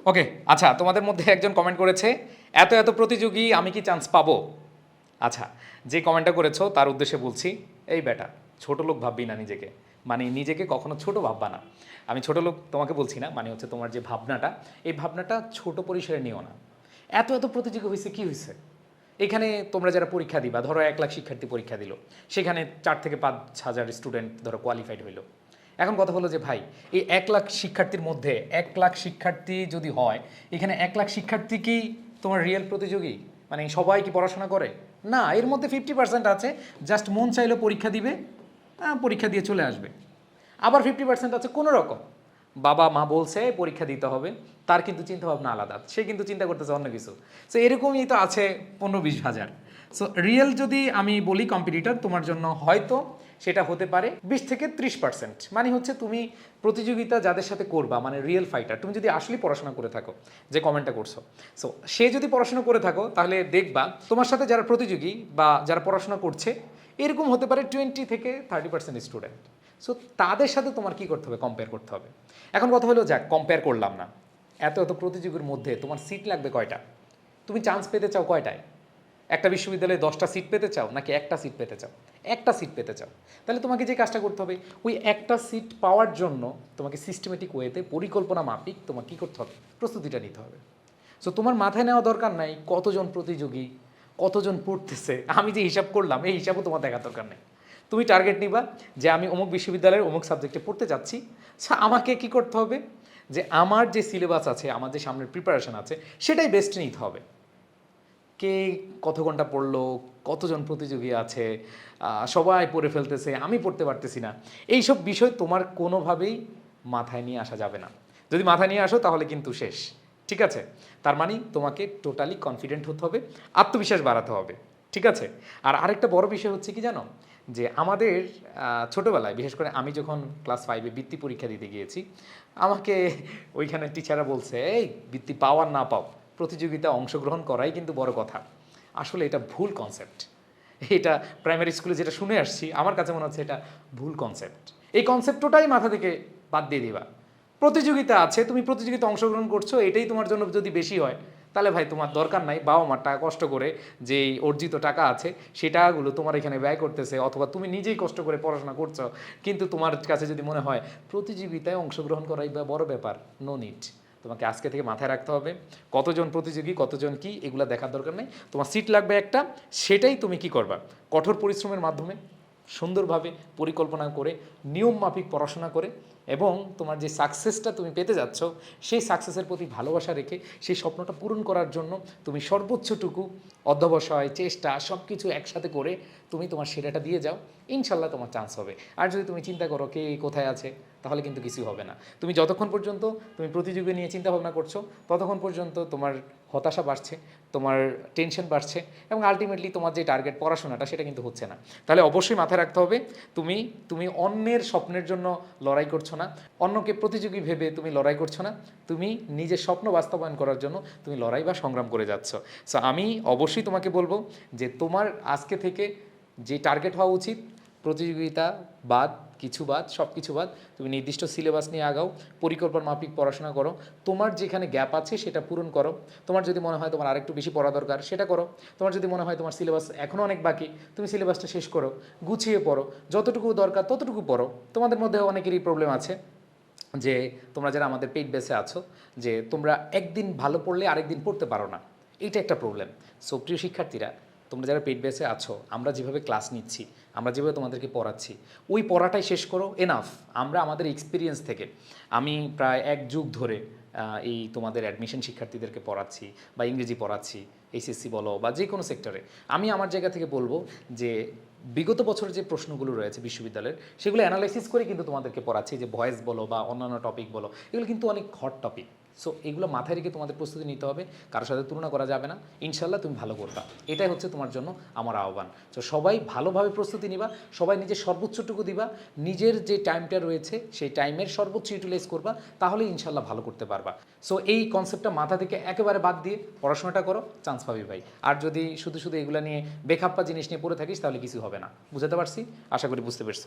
ওকে, আচ্ছা, তোমাদের মধ্যে একজন কমেন্ট করেছে, এত এত প্রতিযোগী, আমি কি চান্স পাবো? আচ্ছা, যে কমেন্টটা করেছো তার উদ্দেশ্যে বলছি, এই বেটা, ছোট লোক ভাববি না নিজেকে, মানে নিজেকে কখনো ছোট ভাববা না। আমি ছোট লোক তোমাকে বলছি না, মানে হচ্ছে তোমার যে ভাবনাটা, এই ভাবনাটা ছোট পরিসরে নিও না। এত এত প্রতিযোগী হয়েছে, কি হয়েছে? এখানে তোমরা যারা পরীক্ষা দিবা, ধরো 1 লাখ শিক্ষার্থী পরীক্ষা দিল, সেখানে 4 থেকে 5 হাজার স্টুডেন্ট ধরো কোয়ালিফাইড হইলো। এখন কথা হলো যে ভাই, এই 1 লাখ শিক্ষার্থীর মধ্যে 1 লাখ শিক্ষার্থী যদি হয়, এখানে 1 লাখ শিক্ষার্থী কি তোমার রিয়েল প্রতিযোগী? মানে সবাই কি পড়াশোনা করে? না, এর মধ্যে 50% আছে জাস্ট মন চাইলে পরীক্ষা দিবে, পরীক্ষা দিয়ে চলে আসবে। আবার 50% আছে কোনো রকম বাবা মা বলছে পরীক্ষা দিতে হবে, তার কিন্তু চিন্তাভাবনা আলাদা, সে কিন্তু চিন্তা করতেছে অন্য কিছু। সো এরকমই তো আছে 15-20 হাজার। সো রিয়েল যদি আমি বলি কম্পিটিটর তোমার জন্য, হয়তো সেটা হতে পারে 20 থেকে 30%। মানে হচ্ছে তুমি প্রতিযোগিতা যাদের সাথে করবা, মানে রিয়েল ফাইটার, তুমি যদি আসলে পড়াশোনা করে থাকো, যে কমেন্টটা করছো, সো সে যদি পড়াশোনা করে থাকো, তাহলে দেখবা তোমার সাথে যারা প্রতিযোগী বা যারা পড়াশোনা করছে, এরকম হতে পারে 20 থেকে 30% স্টুডেন্ট। সো তাদের সাথে তোমার কি করতে হবে? কম্পেয়ার করতে হবে। এখন কথা হলো, যাক কম্পেয়ার করলাম না, এত এত প্রতিযোগীর মধ্যে তোমার সিট লাগবে কয়টা? তুমি চান্স পেতে চাও কয়টায়? একটা বিশ্ববিদ্যালয়ে 10টা সিট পেতে চাও, নাকি একটা সিট পেতে চাও? একটা সিট পেতে চাও। তাহলে তোমাকে যে কাজটা করতে হবে, ওই একটা সিট পাওয়ার জন্য তোমাকে সিস্টেমেটিক ওয়েতে পরিকল্পনা মাফিক তোমার কী করতে হবে? প্রস্তুতিটা নিতে হবে। সো তোমার মাথায় নেওয়া দরকার নাই কতজন প্রতিযোগী, কতজন পড়তেছে, আমি যে হিসাব করলাম এই হিসাবও তোমার দেখার দরকার নেই। তুমি টার্গেট নিবা যে আমি অমুক বিশ্ববিদ্যালয়ের অমুক সাবজেক্টে পড়তে যাচ্ছি, আমাকে কি করতে হবে? যে আমার যে সিলেবাস আছে, আমার যে সামনের প্রিপারেশন আছে, সেটাই বেস্ট নিতে হবে। কে কত ঘন্টা পড়লো, কতজন প্রতিযোগী আছে, সবাই পড়ে ফেলতেছে, আমি পড়তে পারতেছি না, এইসব বিষয় তোমার কোনোভাবেই মাথায় নিয়ে আসা যাবে না। যদি মাথায় নিয়ে আসো তাহলে কিন্তু শেষ। ঠিক আছে? তার মানে তোমাকে টোটালি কনফিডেন্ট হতে হবে, আত্মবিশ্বাস বাড়াতে হবে। ঠিক আছে? আর আরেকটা বড় বিষয় হচ্ছে কি জানো, যে আমাদের ছোটোবেলায়, বিশেষ করে আমি যখন ক্লাস 5-এ বৃত্তি পরীক্ষা দিতে গিয়েছি, আমাকে ওইখানে টিচাররা বলছে, এই বৃত্তি পাও আর না পাও, প্রতিযোগিতা অংশগ্রহণ করাই কিন্তু বড় কথা। আসলে এটা ভুল কনসেপ্ট। এটা প্রাইমারি স্কুলে যেটা শুনে আসছি, আমার কাছে মনে হচ্ছে এটা ভুল কনসেপ্ট। এই কনসেপ্টটাই মাথা থেকে বাদ দিয়ে দিবা। প্রতিযোগিতা আছে, তুমি প্রতিযোগিতা অংশগ্রহণ করছো, এটাই তোমার জন্য যদি বেশি হয়, তাহলে ভাই তোমার দরকার নাই বাবা মার টাকা কষ্ট করে যে অর্জিত টাকা আছে, সেই টাকাগুলো তোমার এখানে ব্যয় করতেছে, অথবা তুমি নিজেই কষ্ট করে পড়াশোনা করছো, কিন্তু তোমার কাছে যদি মনে হয় প্রতিযোগিতায় অংশগ্রহণ করাই বা বড় ব্যাপার, নো নিড। তোমাকে আজকে থেকে মাথায় রাখতে হবে কতজন প্রতিযোগী, কতজন কি, এগুলো দেখার দরকার নেই। তোমার সিট লাগবে একটা, সেটাই তুমি কি করবা? কঠোর পরিশ্রমের মাধ্যমে, সুন্দরভাবে পরিকল্পনা করে, নিয়ম মাফিক পড়াশোনা করে, এবং তোমার যে সাকসেসটা তুমি পেতে যাচ্ছ, সেই সাকসেসের প্রতি ভালোবাসা রেখে সেই স্বপ্নটা পূরণ করার জন্য তুমি সর্বোচ্চটুকু অধ্যবসায়, চেষ্টা, সব কিছু একসাথে করে তুমি তোমার সেরাটা দিয়ে যাও, ইনশাল্লাহ তোমার চান্স হবে। আর যদি তুমি চিন্তা করো কে কোথায় আছে, তাহলে কিন্তু কিছু হবে না। তুমি যতক্ষণ পর্যন্ত তুমি প্রতিযোগী নিয়ে চিন্তা ভাবনা করছো, ততক্ষণ পর্যন্ত তোমার হতাশা বাড়ছে, তোমার টেনশন বাড়ছে, এবং আলটিমেটলি তোমার যে টার্গেট পড়াশোনাটা, সেটা কিন্তু হচ্ছে না। তাহলে অবশ্যই মাথায় রাখতে হবে, তুমি তুমি অন্যের স্বপ্নের জন্য লড়াই করছো না, অন্যকে প্রতিযোগী ভেবে তুমি লড়াই করছো না, তুমি নিজের স্বপ্ন বাস্তবায়ন করার জন্য তুমি লড়াই বা সংগ্রাম করে যাচ্ছ। সো আমি অবশ্যই তোমাকে বলবো যে তোমার আজকে থেকে যে টার্গেট হওয়া উচিত, প্রতিযোগিতা বাদ, কিছু বাদ, সব কিছু বাদ, তুমি নির্দিষ্ট সিলেবাস নিয়ে আগাও, পরিকল্পনা মাফিক পড়াশোনা করো, তোমার যেখানে গ্যাপ আছে সেটা পূরণ করো। তোমার যদি মনে হয় তোমার আরেকটু বেশি পড়া দরকার, সেটা করো। তোমার যদি মনে হয় তোমার সিলেবাস এখনও অনেক বাকি, তুমি সিলেবাসটা শেষ করো, গুছিয়ে পড়ো, যতটুকু দরকার ততটুকু পড়ো। তোমাদের মধ্যে অনেকেরই প্রবলেম আছে যে তোমরা যারা আমাদের পেইড বেসে আছো, যে তোমরা একদিন ভালো পড়লে আরেকদিন পড়তে পারো না, এইটা একটা প্রবলেম। সো প্রিয় শিক্ষার্থীরা, তোমরা যারা পেইড বেসে আছো, আমরা যেভাবে ক্লাস নিচ্ছি, আমরা যেভাবে তোমাদেরকে পড়াচ্ছি, ওই পড়াটাই শেষ করো, এনাফ। আমরা আমাদের এক্সপিরিয়েন্স থেকে, আমি প্রায় 1 যুগ ধরে এই তোমাদের অ্যাডমিশন শিক্ষার্থীদেরকে পড়াচ্ছি বা ইংরেজি পড়াচ্ছি, এইচএসসি বলো বা যে কোনো সেক্টরে, আমি আমার জায়গা থেকে বলবো যে বিগত বছরের যে প্রশ্নগুলো রয়েছে বিশ্ববিদ্যালয়ের, সেগুলো অ্যানালাইসিস করে কিন্তু তোমাদেরকে পড়াচ্ছি, যে ভয়েস বলো বা অন্যান্য টপিক বলো, এগুলো কিন্তু অনেক হট টপিক। সো এগুলো মাথায় রেখে তোমাদের প্রস্তুতি নিতে হবে, কারোর সাথে তুলনা করা যাবে না, ইনশাল্লাহ তুমি ভালো করবা, এটাই হচ্ছে তোমার জন্য আমার আহ্বান। তো সবাই ভালোভাবে প্রস্তুতি নিবা, সবাই নিজের সর্বোচ্চটুকু দিবা, নিজের যে টাইমটা রয়েছে সেই টাইমের সর্বোচ্চ ইউটিলাইজ করবা, তাহলে ইনশাল্লাহ ভালো করতে পারবা। সো এই কনসেপ্টটা মাথা থেকে একেবারে বাদ দিয়ে পড়াশোনাটা করো, চান্স পাবি ভাই। আর যদি শুধু শুধু এগুলো নিয়ে বেখাপ্পা জিনিস নিয়ে পড়ে থাকিস, তাহলে কিছু হবে না। বুঝতে পারছি? আশা করি বুঝতে পারছো।